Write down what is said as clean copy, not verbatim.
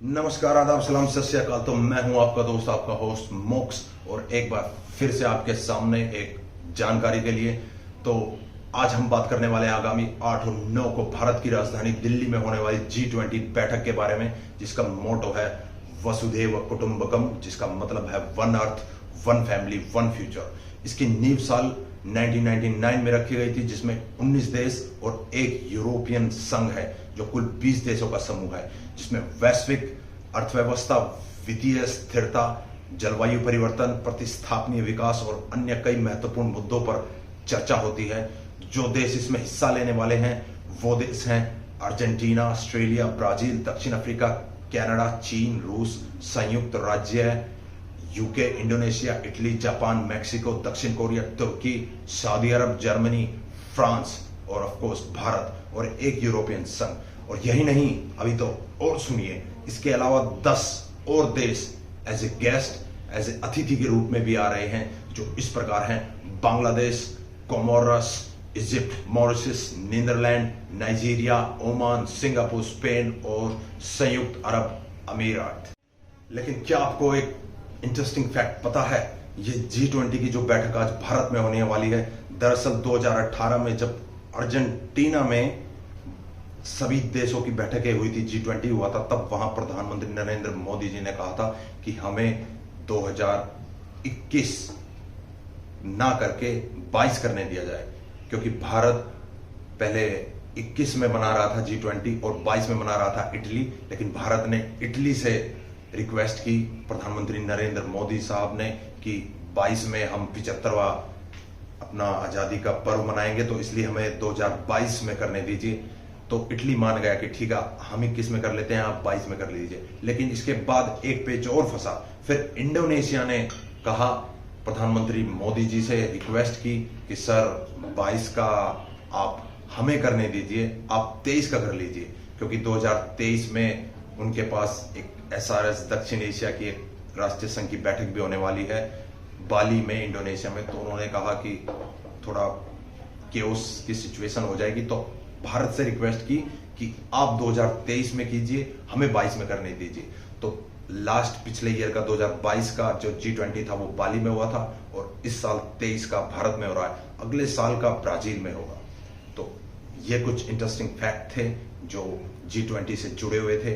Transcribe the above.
नमस्कार, आदाब, सलाम, सत श्री अकाल। तो मैं हूं आपका दोस्त, आपका होस्ट मोक्स, और एक बार फिर से आपके सामने एक जानकारी के लिए। तो आज हम बात करने वाले हैं आगामी 8 और 9 को भारत की राजधानी दिल्ली में होने वाली G20 बैठक के बारे में, जिसका मोटो है वसुधैव कुटुंबकम, जिसका मतलब है one earth, one family, one future. इसकी नींव साल 1999 में रखी गई थी, जिसमें 19 देश और एक यूरोपियन संघ है, जो कुल 20 देशों का समूह है, जिसमें वैश्विक अर्थव्यवस्था, वित्तीय स्थिरता, जलवायु परिवर्तन, प्रतिस्थापनीय विकास और अन्य कई महत्वपूर्ण मुद्दों पर चर्चा होती है। जो देश इसमें हिस्सा लेने वाले हैं वो देश हैं अर्जेंटीना, ऑस्ट्रेलिया, ब्राजील, दक्षिण अफ्रीका, कनाडा, चीन, रूस, संयुक्त राज्य UK, Indonesia, Italy, Japan, Mexico, दक्षिण कोरिया, तुर्की, सऊदी अरब, जर्मनी, फ्रांस और ऑफ कोर्स भारत और एक यूरोपियन संघ। और यही नहीं, अभी तो और सुनिए, इसके अलावा 10 और देश as a guest, as a अतिथि के रूप में भी आ रहे हैं, जो इस प्रकार हैं: Bangladesh, Comoros, Egypt, Mauritius, Netherland, Nigeria, Oman, Singapore, Spain और संयुक्त अरब अमीरात। लेकिन क्या आपको एक इंटरेस्टिंग फैक्ट पता है? ये G20 की जो बैठक आज भारत में होने वाली है, दरअसल 2018 में जब अर्जेंटीना में सभी देशों की बैठकें हुई थी, G20 हुआ था, तब वहां प्रधानमंत्री नरेंद्र मोदी जी ने कहा था कि हमें 2021 ना करके 22 करने दिया जाए, क्योंकि भारत पहले 21 में बना रहा था G20 और 22 में बना रहा था इटली। लेकिन भारत ने इटली से रिक्वेस्ट की प्रधानमंत्री नरेंद्र मोदी साहब ने कि 22 में हम 75वां अपना आजादी का पर्व मनाएंगे, तो इसलिए हमें 2022 में करने दीजिए। तो इटली मान गया कि ठीक है, हम 21 में कर लेते हैं, आप 22 में कर लीजिए। लेकिन इसके बाद एक पेच और फंसा। फिर इंडोनेशिया ने कहा, प्रधानमंत्री मोदी जी से रिक्वेस्ट की कि सर 22 का आप हमें करने दीजिए, आप 23 का कर लीजिए, क्योंकि 2023 में उनके पास एक SRS दक्षिण एशिया की एक राष्ट्रीय संघ की बैठक भी होने वाली है बाली में, इंडोनेशिया में। तो उन्होंने कहा कि थोड़ा केओस की सिचुएशन हो जाएगी, तो भारत से रिक्वेस्ट की कि आप 2023 में कीजिए, हमें 22 में करने दीजिए। तो लास्ट पिछले ईयर का 2022 का जो G20 था वो बाली में हुआ था, और इस साल 23 का भारत में हो रहा है, अगले साल का ब्राजील में होगा। तो ये कुछ इंटरेस्टिंग फैक्ट थे जो G20 से जुड़े हुए थे।